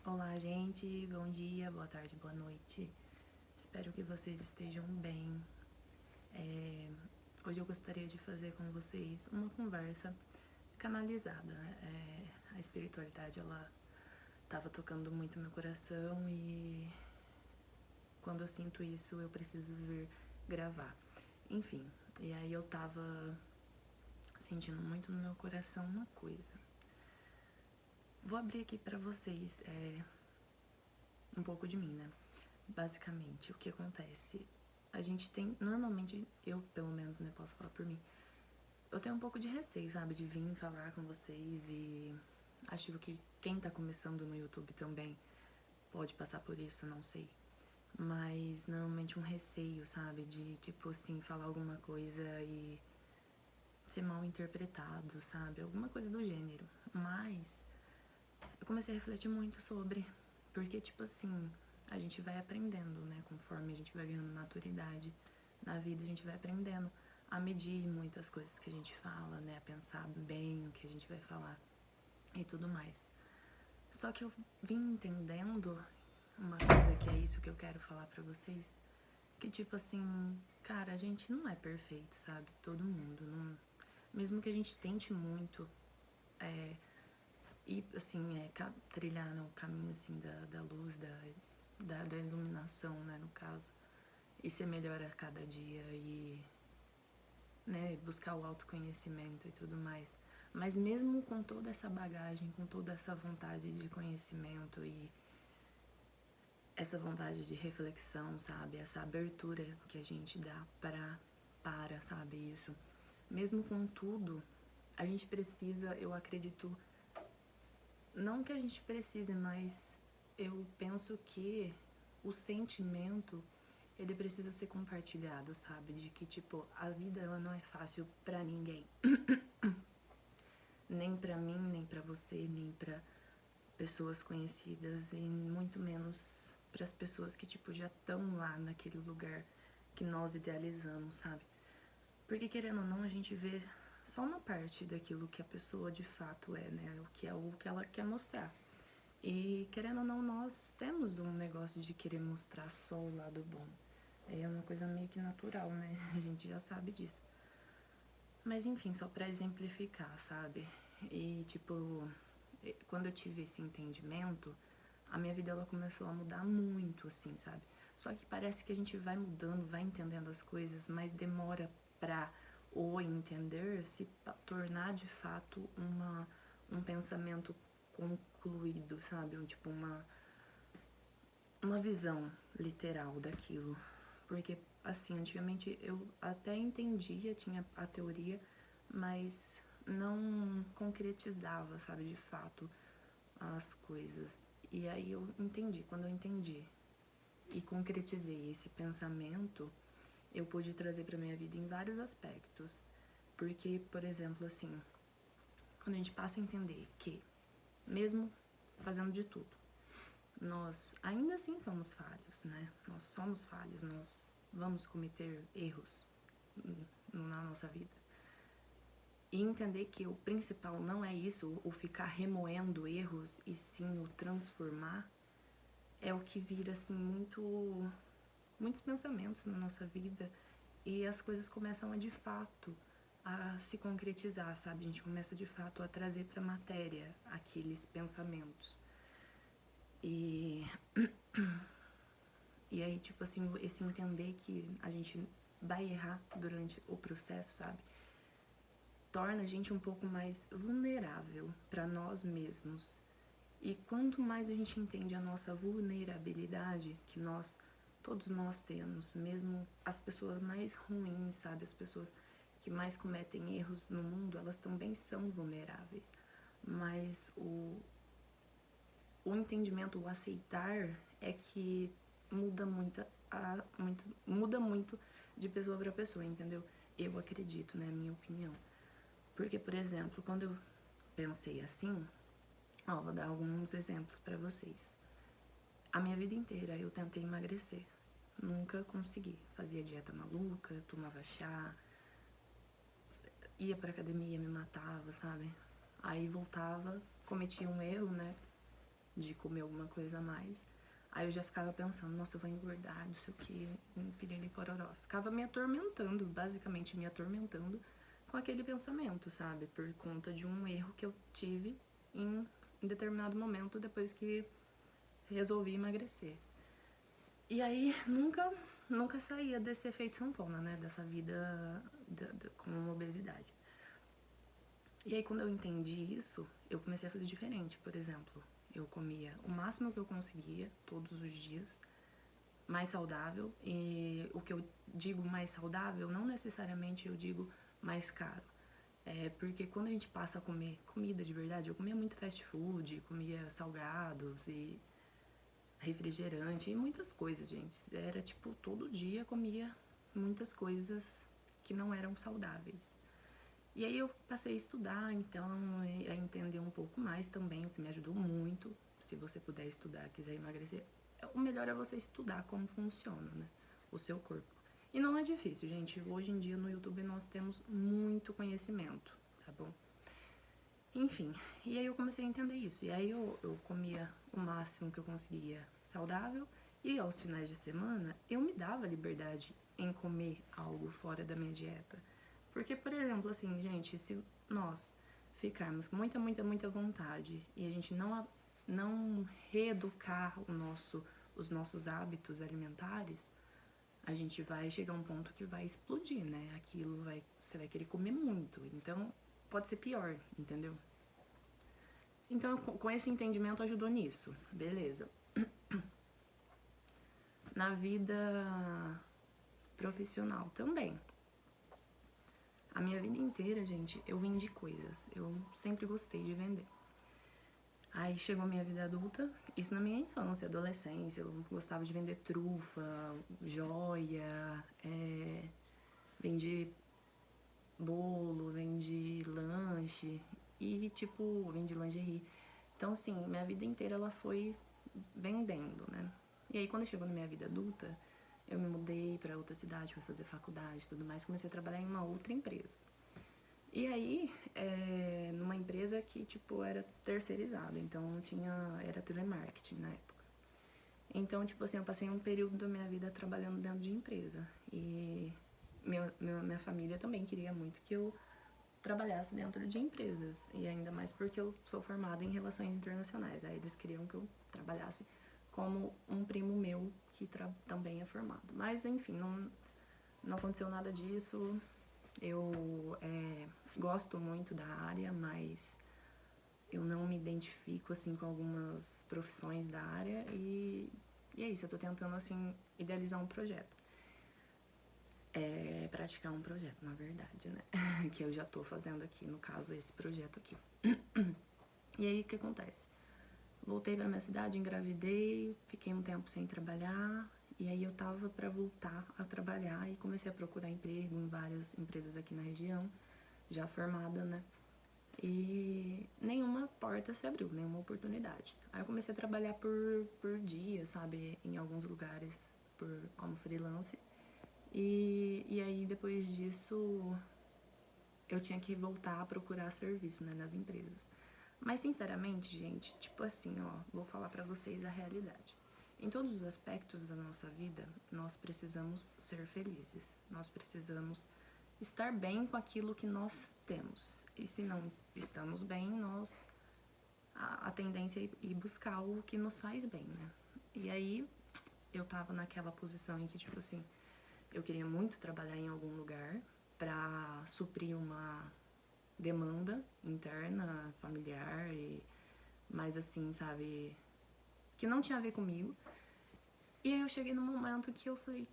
Olá, gente, bom dia, boa tarde, boa noite. Espero que vocês estejam bem. Hoje eu gostaria de fazer com vocês uma conversa canalizada. A espiritualidade, ela estava tocando muito meu coração e quando eu sinto isso, eu preciso vir gravar. Enfim, e aí eu tava sentindo muito no meu coração uma coisa. Vou abrir aqui pra vocês um pouco de mim, né? Basicamente, o que acontece? A gente tem, normalmente, eu pelo menos, né, posso falar por mim, eu tenho um pouco de receio, sabe, de vir falar com vocês e acho que quem tá começando no YouTube também pode passar por isso, não sei. Mas normalmente um receio, sabe, de tipo assim, falar alguma coisa e ser mal interpretado, sabe, alguma coisa do gênero. Mas eu comecei a refletir muito sobre, porque tipo assim, a gente vai aprendendo, né, conforme a gente vai ganhando maturidade na vida, a gente vai aprendendo a medir muitas coisas que a gente fala, né, a pensar bem o que a gente vai falar e tudo mais. Só que eu vim entendendo uma coisa que é isso que eu quero falar pra vocês, que tipo assim, cara, a gente não é perfeito, sabe? Todo mundo, não, mesmo que a gente tente muito e assim, trilhar no caminho assim da luz, da iluminação, né, no caso, e ser melhor a cada dia e, né, buscar o autoconhecimento e tudo mais. Mas mesmo com toda essa bagagem, com toda essa vontade de conhecimento e essa vontade de reflexão, sabe, essa abertura que a gente dá para, sabe, isso. Mesmo com tudo, a gente precisa, eu acredito, não que a gente precise, mas eu penso que o sentimento, ele precisa ser compartilhado, sabe? De que, tipo, a vida, ela não é fácil pra ninguém. Nem pra mim, nem pra você, nem pra pessoas conhecidas e muito menos pras pessoas que, tipo, já estão lá naquele lugar que nós idealizamos, sabe? Porque, querendo ou não, a gente vê só uma parte daquilo que a pessoa de fato é, né? O que ela quer mostrar. E, querendo ou não, nós temos um negócio de querer mostrar só o lado bom. É uma coisa meio que natural, né? A gente já sabe disso. Mas, enfim, só pra exemplificar, sabe? E, tipo, quando eu tive esse entendimento, a minha vida, ela começou a mudar muito, assim, sabe? Só que parece que a gente vai mudando, vai entendendo as coisas, mas demora pra o entender se tornar, de fato, um pensamento concluído, sabe? Tipo, uma visão literal daquilo. Porque, assim, antigamente eu até entendia, tinha a teoria, mas não concretizava, sabe, de fato, as coisas. E aí eu entendi, quando eu entendi e concretizei esse pensamento, eu pude trazer pra minha vida em vários aspectos. Porque, por exemplo, assim, quando a gente passa a entender que, mesmo fazendo de tudo, nós ainda assim somos falhos, né? Nós somos falhos, nós vamos cometer erros na nossa vida. E entender que o principal não é isso, o ficar remoendo erros, e sim o transformar, é o que vira, assim, muitos pensamentos na nossa vida e as coisas começam a, de fato, a se concretizar, sabe? A gente começa, de fato, a trazer pra matéria aqueles pensamentos. E aí, tipo assim, esse entender que a gente vai errar durante o processo, sabe? Torna a gente um pouco mais vulnerável para nós mesmos. E quanto mais a gente entende a nossa vulnerabilidade, que todos nós temos, mesmo as pessoas mais ruins, sabe? As pessoas que mais cometem erros no mundo, elas também são vulneráveis. Mas o entendimento, o aceitar, é que muda muito de pessoa para pessoa, entendeu? Eu acredito, né? Minha opinião. Porque, por exemplo, quando eu pensei assim, vou dar alguns exemplos para vocês. A minha vida inteira eu tentei emagrecer. Nunca consegui. Fazia dieta maluca, tomava chá, ia pra academia, me matava, sabe? Aí voltava, cometia um erro, né? de comer alguma coisa a mais. Aí eu já ficava pensando, nossa, eu vou engordar, não sei o que, piriri pororó. Ficava me atormentando, basicamente me atormentando com aquele pensamento, sabe? Por conta de um erro que eu tive em determinado momento depois que resolvi emagrecer. E aí nunca saía desse efeito sanfona, né? Dessa vida com uma obesidade. E aí quando eu entendi isso, eu comecei a fazer diferente. Por exemplo, eu comia o máximo que eu conseguia todos os dias, mais saudável. E o que eu digo mais saudável, não necessariamente eu digo mais caro. Porque quando a gente passa a comer comida de verdade, eu comia muito fast food, comia salgados e refrigerante e muitas coisas, gente. Era tipo, todo dia comia muitas coisas que não eram saudáveis. E aí eu passei a estudar, então, a entender um pouco mais também, o que me ajudou muito. Se você puder estudar, quiser emagrecer, o melhor é você estudar como funciona, né? O seu corpo. E não é difícil, gente. Hoje em dia no YouTube nós temos muito conhecimento, tá bom? Enfim, e aí eu comecei a entender isso. E aí eu comia o máximo que eu conseguia saudável. E aos finais de semana eu me dava liberdade em comer algo fora da minha dieta. Porque, por exemplo, assim, gente, se nós ficarmos com muita vontade e a gente não reeducar os nossos hábitos alimentares, a gente vai chegar a um ponto que vai explodir, né? Você vai querer comer muito. Então, pode ser pior, entendeu? Então, com esse entendimento ajudou nisso. Beleza. Na vida profissional também. A minha vida inteira, gente, eu vendi coisas. Eu sempre gostei de vender. Aí chegou a minha vida adulta, isso na minha infância, adolescência. Eu gostava de vender trufa, joia, vendi bolo, vendi lanche e, tipo, vendi lingerie. Então, assim, minha vida inteira ela foi vendendo, né? E aí, quando chegou na minha vida adulta, eu me mudei pra outra cidade, fui fazer faculdade e tudo mais, comecei a trabalhar em uma outra empresa. E aí, numa empresa que, tipo, era terceirizada, então era telemarketing na época. Então, tipo assim, eu passei um período da minha vida trabalhando dentro de empresa. E minha família também queria muito que eu trabalhasse dentro de empresas. E ainda mais porque eu sou formada em relações internacionais. Aí eles queriam que eu trabalhasse como um primo meu que também é formado. Mas, enfim, não aconteceu nada disso. Eu gosto muito da área, mas eu não me identifico, assim, com algumas profissões da área. E é isso, eu tô tentando, assim, idealizar um projeto. Praticar um projeto, na verdade, né? Que eu já tô fazendo aqui, no caso, esse projeto aqui. E aí, o que acontece? Voltei pra minha cidade, engravidei, fiquei um tempo sem trabalhar. E aí eu tava pra voltar a trabalhar e comecei a procurar emprego em várias empresas aqui na região, já formada, né? E nenhuma porta se abriu, nenhuma oportunidade. Aí eu comecei a trabalhar por dia, sabe? Em alguns lugares, como freelance. E aí depois disso eu tinha que voltar a procurar serviço, né, nas empresas. Mas sinceramente, gente, tipo assim, ó, vou falar pra vocês a realidade. Em todos os aspectos da nossa vida, nós precisamos ser felizes. Nós precisamos estar bem com aquilo que nós temos. E se não estamos bem, a tendência é ir buscar o que nos faz bem, né? E aí eu tava naquela posição em que, tipo assim, eu queria muito trabalhar em algum lugar pra suprir uma demanda interna, familiar, mas assim, sabe, que não tinha a ver comigo. E aí eu cheguei num momento que eu falei,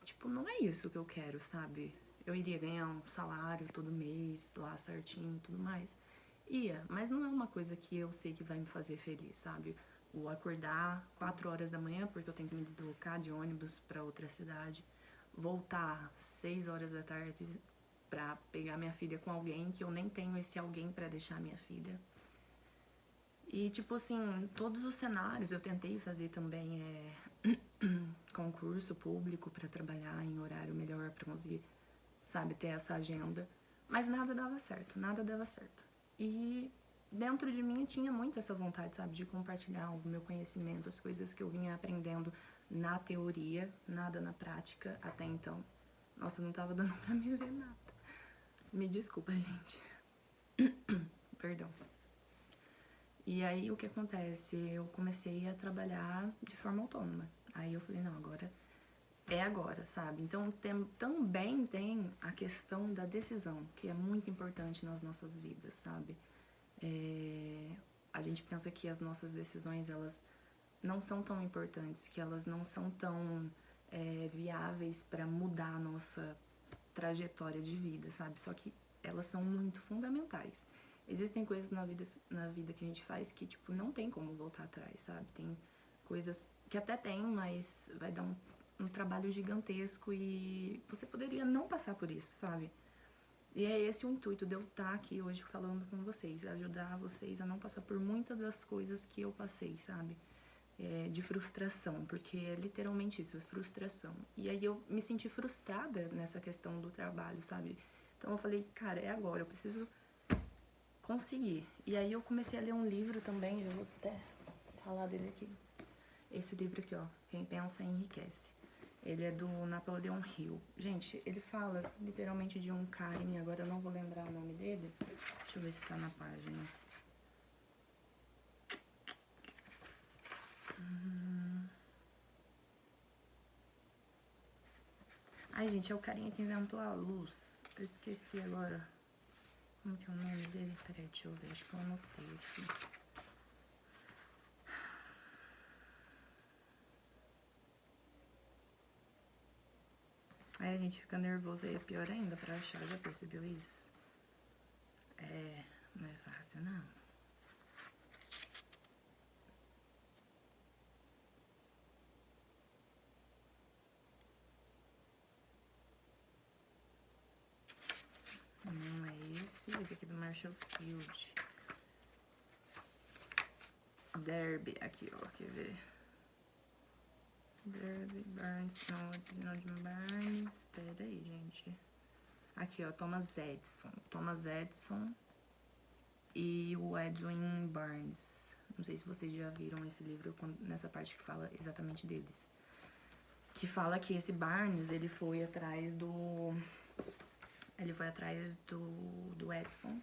tipo, não é isso que eu quero, sabe? Eu iria ganhar um salário todo mês, lá certinho e tudo mais. Mas não é uma coisa que eu sei que vai me fazer feliz, sabe? O acordar 4 horas da manhã, porque eu tenho que me deslocar de ônibus pra outra cidade, voltar 6 horas da tarde pra pegar minha filha com alguém que eu nem tenho esse alguém pra deixar minha filha. E, tipo assim, todos os cenários eu tentei fazer também concurso público pra trabalhar em horário melhor, pra conseguir, sabe, ter essa agenda. Mas nada dava certo, nada dava certo. E dentro de mim tinha muito essa vontade, sabe, de compartilhar o meu conhecimento, as coisas que eu vinha aprendendo na teoria, nada na prática até então. Nossa, não tava dando pra me ver nada. Me desculpa, gente. Perdão. E aí, o que acontece? Eu comecei a trabalhar de forma autônoma. Aí eu falei, não, agora é agora, sabe? Então, também tem a questão da decisão, que é muito importante nas nossas vidas, sabe? A gente pensa que as nossas decisões, elas não são tão importantes, que elas não são tão viáveis para mudar a nossa trajetória de vida, sabe? Só que elas são muito fundamentais. Existem coisas na vida que a gente faz que, tipo, não tem como voltar atrás, sabe? Tem coisas que até tem, mas vai dar um trabalho gigantesco e você poderia não passar por isso, sabe? E é esse o intuito de eu estar aqui hoje falando com vocês, ajudar vocês a não passar por muitas das coisas que eu passei, sabe? De frustração, porque é literalmente isso, é frustração. E aí eu me senti frustrada nessa questão do trabalho, sabe? Então eu falei, cara, é agora, eu preciso conseguir. E aí eu comecei a ler um livro também, eu vou até falar dele aqui. Esse livro aqui, ó, Quem Pensa Enriquece. Ele é do Napoleon Hill. Gente, ele fala literalmente de um carinha, agora eu não vou lembrar o nome dele. Deixa eu ver se tá na página. Ai, gente, é o carinha que inventou a luz. Eu esqueci agora. Como que é o nome dele? Peraí, deixa eu ver. Acho que eu anotei aqui. Aí a gente fica nervoso, aí é pior ainda pra achar. Já percebeu isso? Não é fácil, não. Não é esse aqui é do Marshall Field. Derby, aqui, ó, quer ver? Derby, Barnes, não, Barnes, pera aí, gente. Aqui, ó, Thomas Edison e o Edwin Barnes. Não sei se vocês já viram esse livro nessa parte que fala exatamente deles. Que fala que esse Barnes, ele foi atrás do Edison,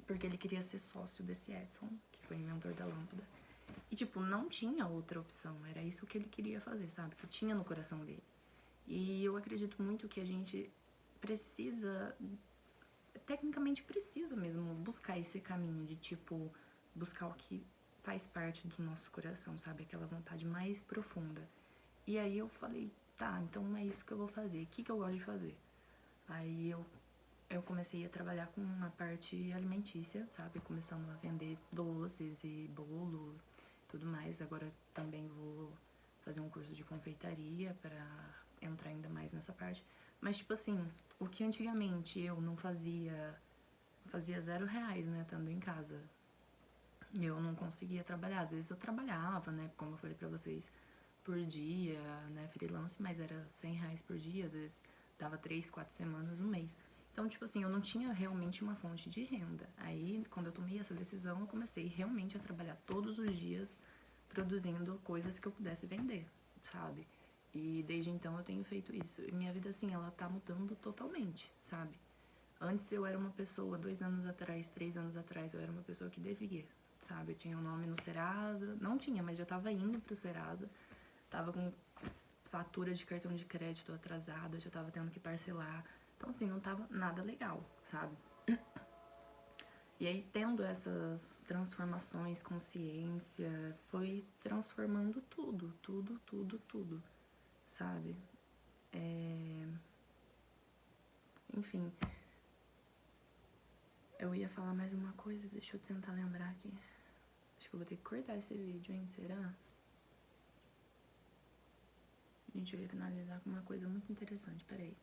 porque ele queria ser sócio desse Edison, que foi o inventor da lâmpada. E, tipo, não tinha outra opção, era isso que ele queria fazer, sabe? Que tinha no coração dele. E eu acredito muito que a gente precisa, tecnicamente precisa mesmo, buscar esse caminho de, tipo, buscar o que faz parte do nosso coração, sabe? Aquela vontade mais profunda. E aí eu falei, tá, então é isso que eu vou fazer. O que eu gosto de fazer? Aí eu comecei a trabalhar com uma parte alimentícia, sabe? Começando a vender doces e bolo, tudo mais. Agora também vou fazer um curso de confeitaria para entrar ainda mais nessa parte. Mas, tipo assim, o que antigamente eu não fazia R$0, né, estando em casa. Eu não conseguia trabalhar. Às vezes eu trabalhava, né, como eu falei pra vocês, por dia, né, freelance, mas era R$100 por dia. Às vezes dava 3, 4 semanas, um mês. Então, tipo assim, eu não tinha realmente uma fonte de renda. Aí, quando eu tomei essa decisão, eu comecei realmente a trabalhar todos os dias produzindo coisas que eu pudesse vender, sabe? E desde então eu tenho feito isso. E minha vida, assim, ela tá mudando totalmente, sabe? Antes eu era uma pessoa, 2 anos atrás, 3 anos atrás, eu era uma pessoa que devia, sabe? Eu tinha um nome no Serasa, não tinha, mas já tava indo pro Serasa, tava com fatura de cartão de crédito atrasada, já tava tendo que parcelar. Então, assim, não tava nada legal, sabe? E aí, tendo essas transformações, consciência, foi transformando tudo, sabe? Enfim, eu ia falar mais uma coisa, deixa eu tentar lembrar aqui. Acho que eu vou ter que cortar esse vídeo, hein? Será? Gente, eu ia finalizar com uma coisa muito interessante, peraí.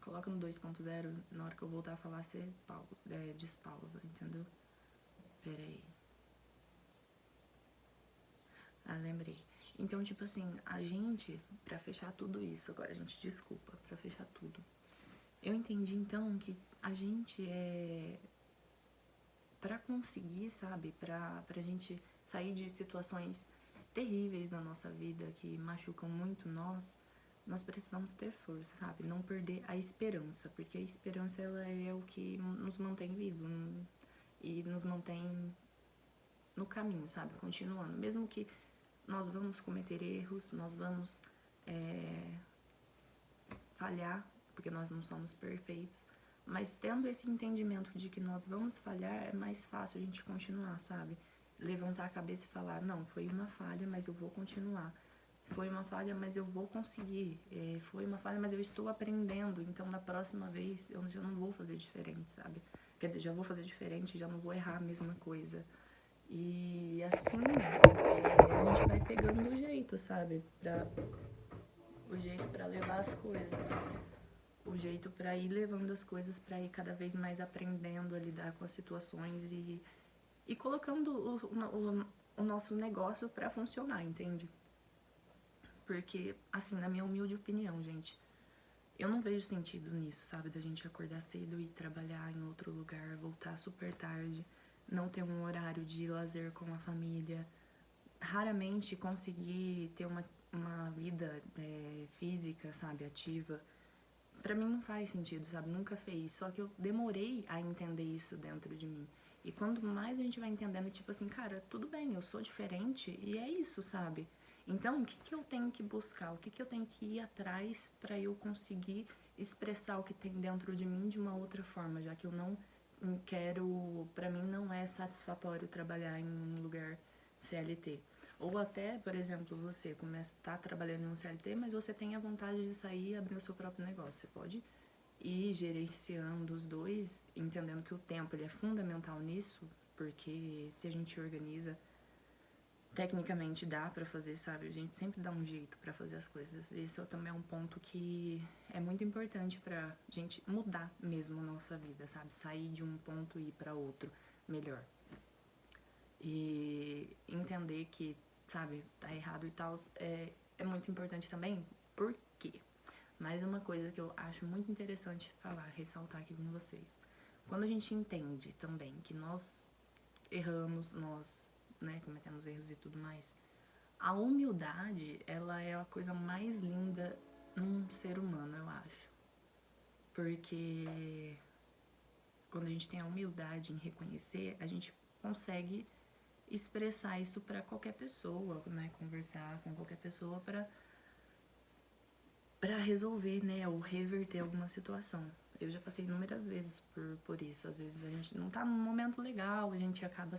Coloca no 2.0, na hora que eu voltar a falar, você despausa, entendeu? Peraí. Ah, lembrei. Então, tipo assim, a gente, pra fechar tudo isso, agora, a gente, desculpa, pra fechar tudo. Eu entendi, então, que a gente pra conseguir, sabe, pra gente sair de situações terríveis na nossa vida que machucam muito nós precisamos ter força, sabe? Não perder a esperança, porque a esperança ela é o que nos mantém vivos e nos mantém no caminho, sabe? Continuando. Mesmo que nós vamos cometer erros, nós vamos falhar, porque nós não somos perfeitos, mas tendo esse entendimento de que nós vamos falhar, é mais fácil a gente continuar, sabe? Levantar a cabeça e falar, não, foi uma falha, mas eu vou continuar. Foi uma falha, mas eu vou conseguir. Foi uma falha, mas eu estou aprendendo. Então, na próxima vez, eu já não vou fazer diferente, sabe? Quer dizer, já vou fazer diferente, já não vou errar a mesma coisa. E assim, a gente vai pegando o jeito, sabe? O jeito pra levar as coisas. O jeito pra ir levando as coisas, pra ir cada vez mais aprendendo a lidar com as situações e colocando o nosso negócio pra funcionar, entende? Porque, assim, na minha humilde opinião, gente, eu não vejo sentido nisso, sabe? Da gente acordar cedo e trabalhar em outro lugar, voltar super tarde, não ter um horário de lazer com a família, raramente conseguir ter uma vida física, sabe, ativa. Pra mim não faz sentido, sabe? Nunca fez. Só que eu demorei a entender isso dentro de mim. E quanto mais a gente vai entendendo, tipo assim, cara, tudo bem, eu sou diferente e é isso, sabe? Então, o que eu tenho que buscar? O que eu tenho que ir atrás pra eu conseguir expressar o que tem dentro de mim de uma outra forma, já que eu não quero, pra mim não é satisfatório trabalhar em um lugar CLT. Ou até, por exemplo, você tá trabalhando em um CLT, mas você tem a vontade de sair e abrir o seu próprio negócio. Você pode ir gerenciando os dois, entendendo que o tempo ele é fundamental nisso, porque se a gente organiza, tecnicamente dá pra fazer, sabe? A gente sempre dá um jeito pra fazer as coisas. Esse também é um ponto que é muito importante pra gente mudar mesmo a nossa vida, sabe? Sair de um ponto e ir pra outro melhor. E entender que, sabe, tá errado e tal, é muito importante também. Por quê? Mais uma coisa que eu acho muito interessante falar, ressaltar aqui com vocês. Quando a gente entende também que nós erramos, nós, né, cometemos erros e tudo mais, a humildade, ela é a coisa mais linda num ser humano, eu acho. Porque quando a gente tem a humildade em reconhecer, a gente consegue expressar isso pra qualquer pessoa, né, conversar com qualquer pessoa pra resolver, né, ou reverter alguma situação. Eu já passei inúmeras vezes por isso. Às vezes a gente não tá num momento legal, a gente acaba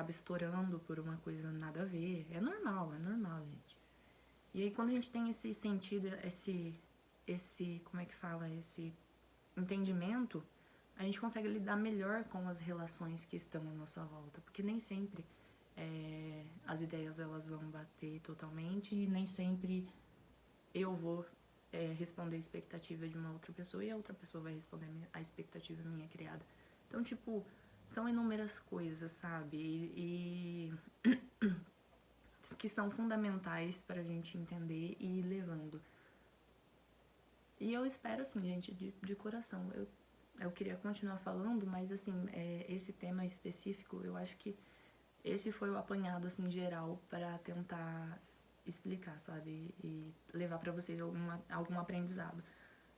estourando por uma coisa nada a ver. É normal, gente. E aí quando a gente tem esse sentido, como é que fala, esse entendimento, a gente consegue lidar melhor com as relações que estão à nossa volta, porque nem sempre as ideias elas vão bater totalmente e nem sempre eu vou responder a expectativa de uma outra pessoa e a outra pessoa vai responder a expectativa minha criada. Então, tipo, são inúmeras coisas, sabe? E que são fundamentais pra gente entender e ir levando. E eu espero, assim, gente, de coração. Eu queria continuar falando, mas, assim, esse tema específico, eu acho que esse foi o apanhado, assim, geral pra tentar explicar, sabe? E levar pra vocês algum aprendizado.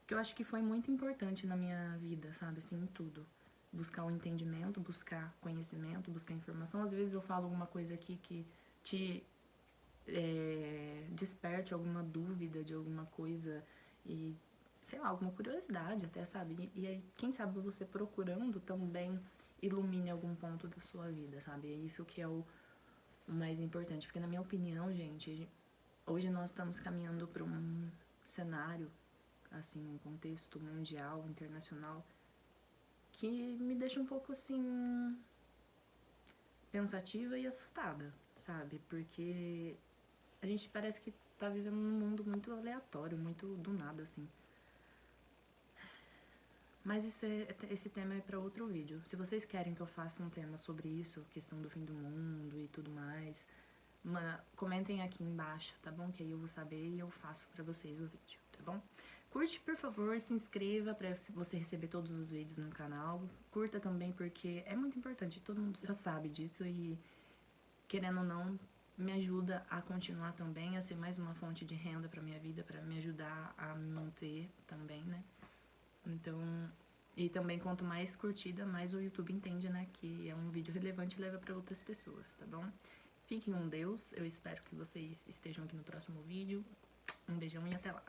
Que eu acho que foi muito importante na minha vida, sabe? Assim, em tudo. Buscar o entendimento, buscar conhecimento, buscar informação. Às vezes eu falo alguma coisa aqui que te desperte alguma dúvida de alguma coisa e, sei lá, alguma curiosidade até, sabe? E aí, quem sabe você procurando também ilumine algum ponto da sua vida, sabe? É isso que é o mais importante. Porque, na minha opinião, gente, hoje nós estamos caminhando para um cenário, assim, um contexto mundial, internacional, que me deixa um pouco, assim, pensativa e assustada, sabe? Porque a gente parece que tá vivendo num mundo muito aleatório, muito do nada, assim. Mas esse tema é pra outro vídeo. Se vocês querem que eu faça um tema sobre isso, questão do fim do mundo e tudo mais, comentem aqui embaixo, tá bom? Que aí eu vou saber e eu faço pra vocês o vídeo, tá bom? Curte, por favor, se inscreva pra você receber todos os vídeos no canal. Curta também porque é muito importante, todo mundo já sabe disso e, querendo ou não, me ajuda a continuar também, a ser mais uma fonte de renda pra minha vida, pra me ajudar a me manter também, né? Então, e também quanto mais curtida, mais o YouTube entende, né, que é um vídeo relevante e leva pra outras pessoas, tá bom? Fiquem com Deus, eu espero que vocês estejam aqui no próximo vídeo. Um beijão e até lá!